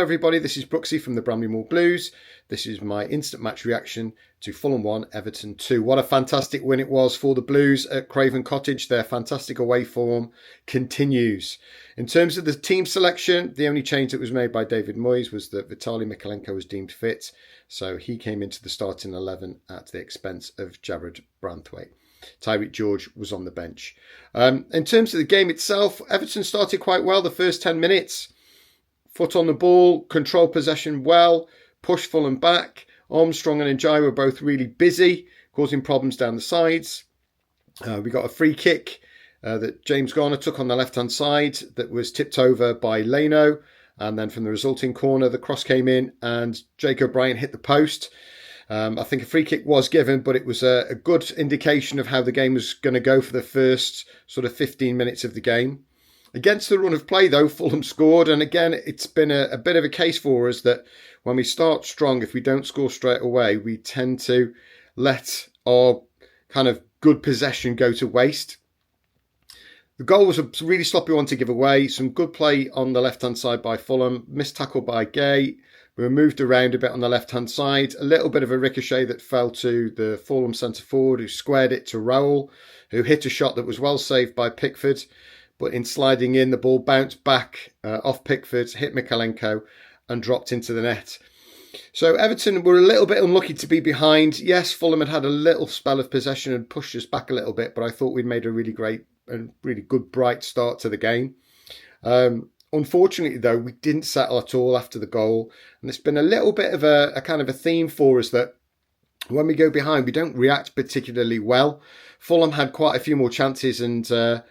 everybody, this is Brooksy from the Bramley Blues. This is my instant match reaction to Fulham 1, Everton 2. What a fantastic win it was for the Blues at Craven Cottage. Their fantastic away form continues. In terms of the team selection, the only change that was made by David Moyes was that Vitaly Mykolenko was deemed fit, so he came into the starting 11 at the expense of Jarrod Branthwaite. Tyreek George was on the bench. In terms of the game itself, Everton started quite well the first 10 minutes. Foot on the ball, control possession well, push Fulham back. Armstrong and Njai were both really busy, causing problems down the sides. We got a free kick that James Garner took on the left-hand side that was tipped over by Leno. And then from the resulting corner, the cross came in and Jake O'Brien hit the post. I think a free kick was given, but it was a good indication of how the game was going to go for the first sort of 15 minutes of the game. Against the run of play, though, Fulham scored. And again, it's been a bit of a case for us that when we start strong, if we don't score straight away, we tend to let our kind of good possession go to waste. The goal was a really sloppy one to give away. Some good play on the left-hand side by Fulham. Missed tackle by Gay. We were moved around a bit on the left-hand side. A little bit of a ricochet that fell to the Fulham centre-forward, who squared it to Raoul, who hit a shot that was well saved by Pickford. But in sliding in, the ball bounced back off Pickford, hit Mykolenko and dropped into the net. So Everton were a little bit unlucky to be behind. Yes, Fulham had a little spell of possession and pushed us back a little bit, but I thought we'd made a really great and really good, bright start to the game. Unfortunately, though, we didn't settle at all after the goal. And it's been a little bit of a kind of a theme for us that when we go behind, we don't react particularly well. Fulham had quite a few more chances and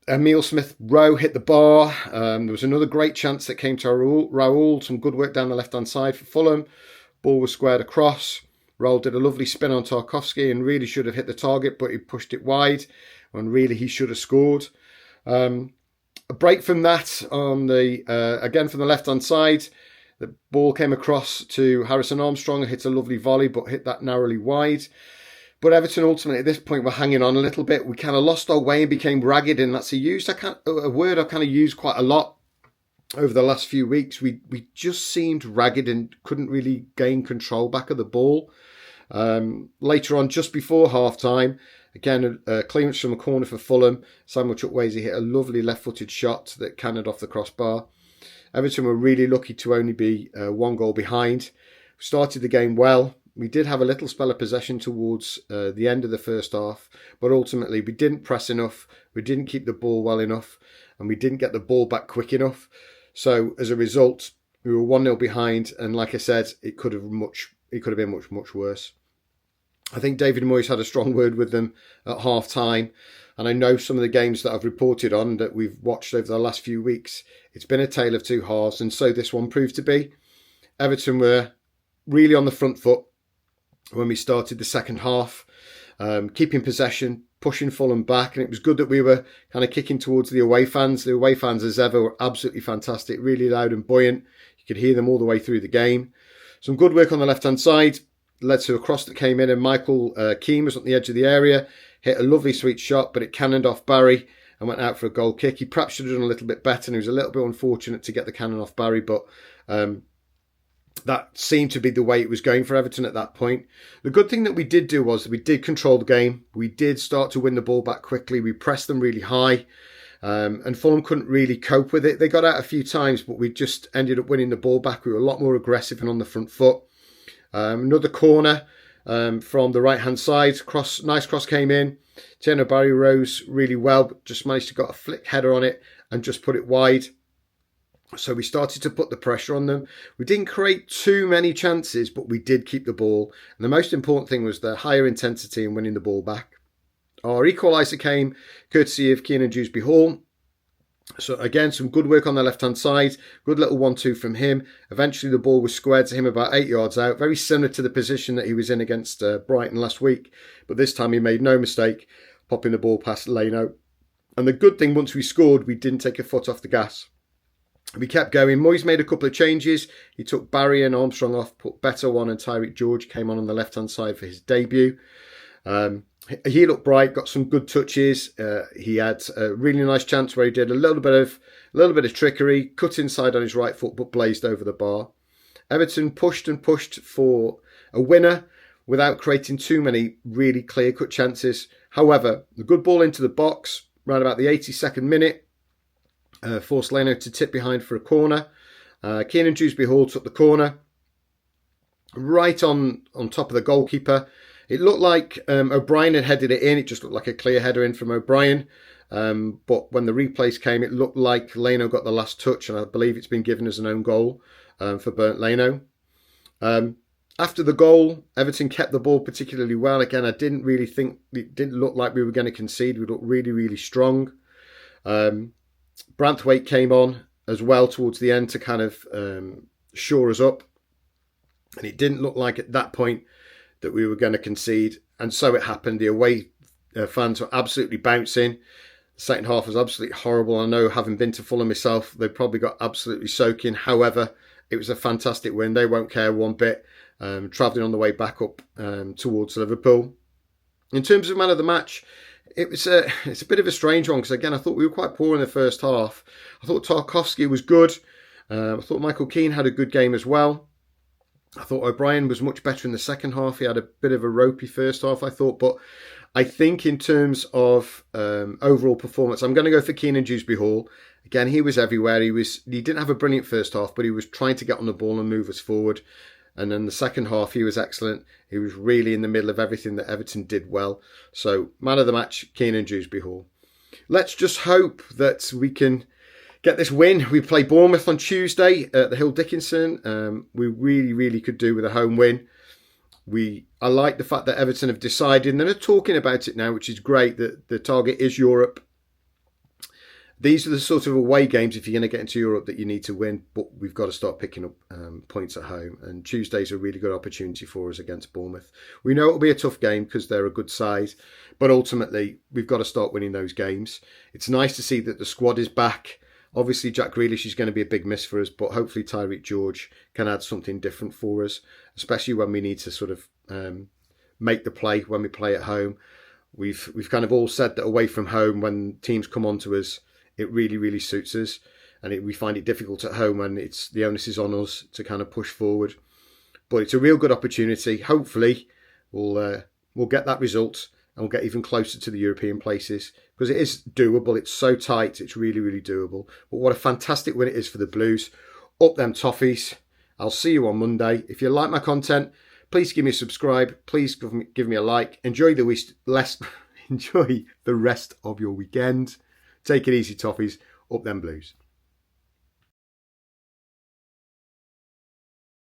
Emile Smith-Rowe hit the bar. There was another great chance that came to Raoul. Some good work down the left-hand side for Fulham. Ball was squared across. Raoul did a lovely spin on Tarkowski and really should have hit the target, but he pushed it wide when really he should have scored. A break from that on the again from the left-hand side. The ball came across to Harrison Armstrong and hit a lovely volley, but hit that narrowly wide. But Everton ultimately at this point were hanging on a little bit. We kind of lost our way and became ragged, and that's a word I've kind of used quite a lot over the last few weeks. We just seemed ragged and couldn't really gain control back of the ball. Later on, just before half-time, again, a clearance from a corner for Fulham. Samuel Chukwueze hit a lovely left-footed shot that cannoned off the crossbar. Everton were really lucky to only be 1 goal behind. We started the game well. We did have a little spell of possession towards the end of the first half, but ultimately we didn't press enough, we didn't keep the ball well enough, and we didn't get the ball back quick enough. So as a result, we were 1-0 behind, and like I said, it could have been much worse. I think David Moyes had a strong word with them at half-time, and I know some of the games that I've reported on that we've watched over the last few weeks, it's been a tale of two halves, and so this one proved to be. Everton were really on the front foot when we started the second half, keeping possession, pushing Fulham back, and it was good that we were kind of kicking towards the away fans. The away fans, as ever, were absolutely fantastic, really loud and buoyant. You could hear them all the way through the game. Some good work on the left-hand side led to a cross that came in, and Michael Keane was on the edge of the area, hit a lovely sweet shot, but it cannoned off Barry and went out for a goal kick. He perhaps should have done a little bit better, and he was a little bit unfortunate to get the cannon off Barry, but that seemed to be the way it was going for Everton at that point. The good thing that we did do was we did control the game. We did start to win the ball back quickly. We pressed them really high, and Fulham couldn't really cope with it. They got out a few times, but we just ended up winning the ball back. We were a lot more aggressive and on the front foot. Another corner from the right-hand side. Nice cross came in. Tiernan Barry rose really well, but just managed to get a flick header on it and just put it wide. So we started to put the pressure on them. We didn't create too many chances, but we did keep the ball. And the most important thing was the higher intensity and winning the ball back. Our equaliser came courtesy of Kiernan Hall. So again, some good work on the left-hand side. Good little 1-2 from him. Eventually the ball was squared to him about 8 yards out. Very similar to the position that he was in against Brighton last week. But this time he made no mistake, popping the ball past Leno. And the good thing, once we scored, we didn't take a foot off the gas. We kept going. Moyes made a couple of changes. He took Barry and Armstrong off, put Beto on, and Tyreek George came on the left-hand side for his debut. He looked bright, got some good touches. He had a really nice chance where he did a little bit of trickery, cut inside on his right foot, but blazed over the bar. Everton pushed and pushed for a winner without creating too many really clear-cut chances. However, the good ball into the box, around about the 82nd minute, forced Leno to tip behind for a corner. Kiernan Hall took the corner right on top of the goalkeeper. It looked like O'Brien had headed it in. It just looked like a clear header in from O'Brien. But when the replays came, it looked like Leno got the last touch, and I believe it's been given as an own goal for Bernd Leno. After the goal, Everton kept the ball particularly well. Again, I didn't really think, it didn't look like we were going to concede. We looked really, really strong. Branthwaite came on as well towards the end to kind of shore us up. And it didn't look like at that point that we were going to concede. And so it happened. The away fans were absolutely bouncing. The second half was absolutely horrible. I know, having been to Fulham myself, they probably got absolutely soaking. However, it was a fantastic win. They won't care one bit. Travelling on the way back up towards Liverpool. In terms of man of the match, it's a bit of a strange one because, again, I thought we were quite poor in the first half. I thought Tarkowski was good. I thought Michael Keane had a good game as well. I thought O'Brien was much better in the second half. He had a bit of a ropey first half, I thought. But I think in terms of overall performance, I'm going to go for Kiernan Hall. Again, he was everywhere. He didn't have a brilliant first half, but he was trying to get on the ball and move us forward. And then the second half, he was excellent. He was really in the middle of everything that Everton did well. So, man of the match, Kiernan Hall. Let's just hope that we can get this win. We play Bournemouth on Tuesday at the Hill Dickinson. We really, really could do with a home win. I like the fact that Everton have decided, and they're talking about it now, which is great, that the target is Europe. These are the sort of away games, if you're going to get into Europe, that you need to win. But we've got to start picking up points at home. And Tuesday's a really good opportunity for us against Bournemouth. We know it'll be a tough game because they're a good side. But ultimately, we've got to start winning those games. It's nice to see that the squad is back. Obviously, Jack Grealish is going to be a big miss for us. But hopefully, Tyreek George can add something different for us. Especially when we need to sort of make the play when we play at home. We've kind of all said that away from home, when teams come on to us, it really, really suits us, and we find it difficult at home when the onus is on us to kind of push forward. But it's a real good opportunity. Hopefully, we'll get that result and we'll get even closer to the European places, because it is doable. It's so tight. It's really, really doable. But what a fantastic win it is for the Blues. Up them toffees. I'll see you on Monday. If you like my content, please give me a subscribe. Please give me a like. Enjoy the rest of your weekend. Take it easy, toffees. Up them Blues.